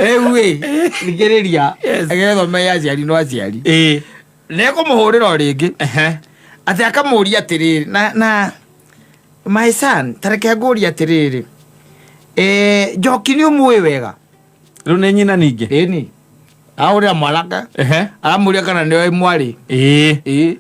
we nigeria agetho me aciari no aciari neko muhurira ringi ati akamuria atiriri na my son tareke nguria atiriri Njoki ni umwe wega riu ni nyina ningi ni aurira mwaraka aramuria kana niwe mwari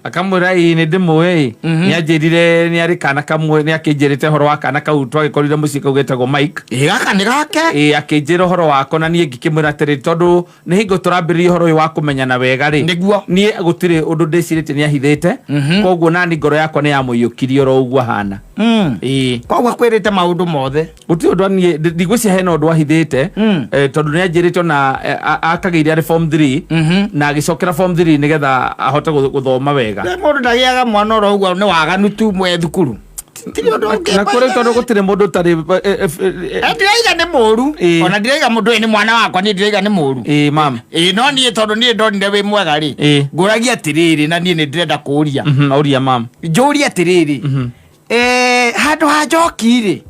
akamwira ni ndimwe ni anjirire ni ari kana kamwe ni akinjirite horo wa kana kau twagikorire mucii kau getagwo Mike gaka ni gake akinjira horo wako na nie ngikimwira atiri tondu ni hingo turambiririe horo uyu wa kumenyana wega ri niguo nie gutire undu ndicirite ni ahithite koguo nani ngoro yakwa ni yamuyukirie ro uguo hana koguo kwirite maundu mothe guti undu nie ndigwicia hena undu ahithite tondu ni anjirite na akageire form 3 na agicokera form 3 nigetha ahote guthoma wega mundu ndagiaga mwana ro uguo ni waganu tu mwe thukuru na kore tondu gutire mundu tari ndiraiga ni muru ona ndiraiga mundu ni mwana wakwa ni ndiraiga ni muru mam no nie tondu nie ndonire wi mwega ri nguragia atiriri na nie ni ndirenda kuria uria mam njuria atiriri handu ha Njoki ri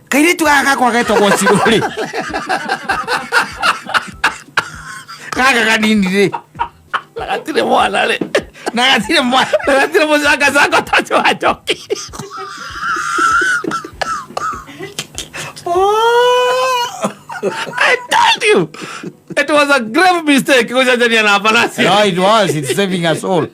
kairitu gaka kwagetwo Ciro ri kaka kanini ri gatire mwana ri na gatire mucanga cako tacio wa Njoki I told you it was a grave mistake kujanjania na Palacio. No, it was. It's saving us all.